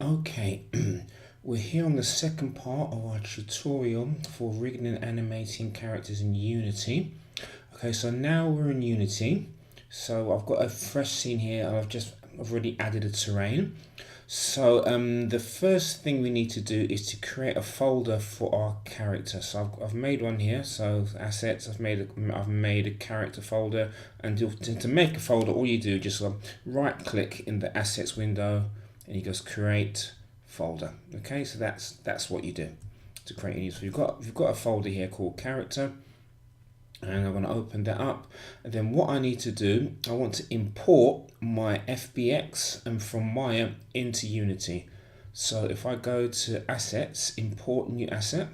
Okay, we're here on the second part of our tutorial for rigging and animating characters in Unity. Okay, so now we're in Unity. So I've got a fresh scene here and I've already added a terrain. So the first thing we need to do is to create a folder for our character. So I've made one here. So assets, I've made a character folder, and to make a folder, all you do is just right click in the assets window, and you just create folder. Okay, so that's what you do to create a new. So you've got a folder here called character. And I'm going to open that up, and then what I need to do, I want to import my FBX and from Maya into Unity. So if I go to assets, import new asset,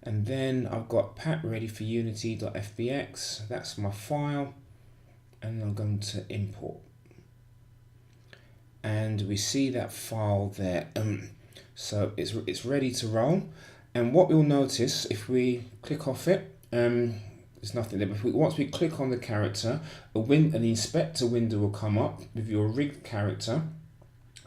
and then I've got pat ready for unity.fbx, that's my file, and I'm going to import, and we see that file there. So it's ready to roll, and what we'll notice if we click off it, there's nothing there, but once we click on the character, an inspector window will come up with your rigged character,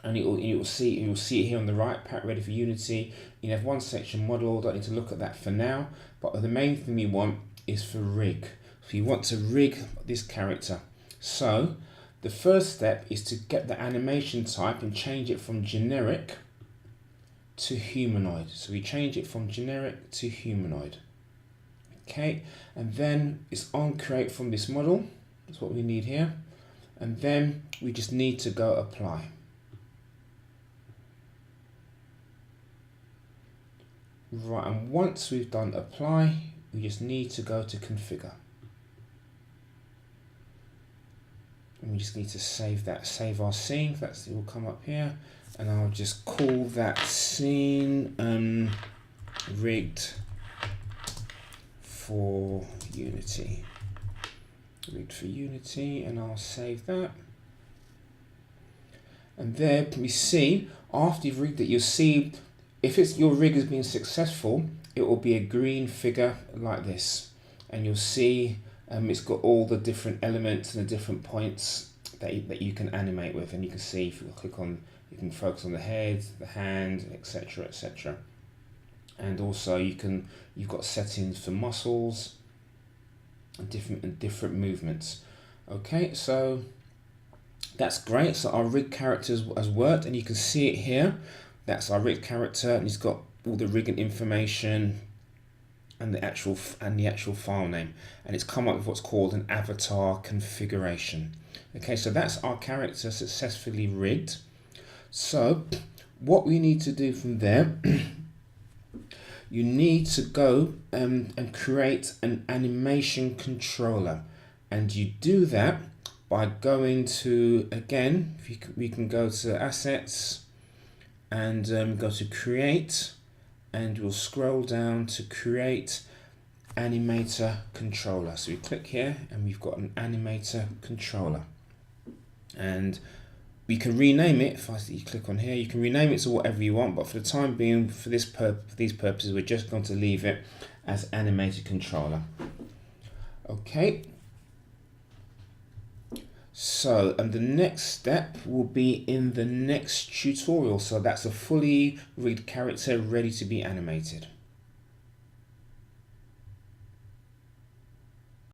and you'll see it here on the right, pat ready for Unity. You have one section model, don't need to look at that for now, but the main thing we want is for rig. So you want to rig this character. So the first step is to get the animation type and change it from generic to humanoid. So we change it from generic to humanoid. Okay, and then it's on create from this model. That's what we need here. And then we just need to go apply. Right, and once we've done apply, we just need to go to configure. And we just need to save our scene. It will come up here. And I'll just call that scene rigged for Unity. Rigged for Unity, and I'll save that. And there we see, after you've rigged it, you'll see if your rig has been successful, it will be a green figure like this. And you'll see it's got all the different elements and the different points that you can animate with. And you can see if you click on, you can focus on the head, the hand, etc., etc. And also you've got settings for muscles and different movements. Okay, so that's great. So our rig character has worked, and you can see it here. That's our rig character, and he's got all the rigging information and the actual file name, and it's come up with what's called an avatar configuration. Okay, so that's our character successfully rigged. So what we need to do from there, you need to go and create an animation controller, and you do that by going to, again, we can go to assets and go to create, and we'll scroll down to create animator controller. So we click here and we've got an animator controller, and we can rename it. If you click on here, you can rename it to whatever you want, but for the time being, for these purposes, we're just going to leave it as animator controller. Okay. So, and the next step will be in the next tutorial. So that's a fully rigged character ready to be animated.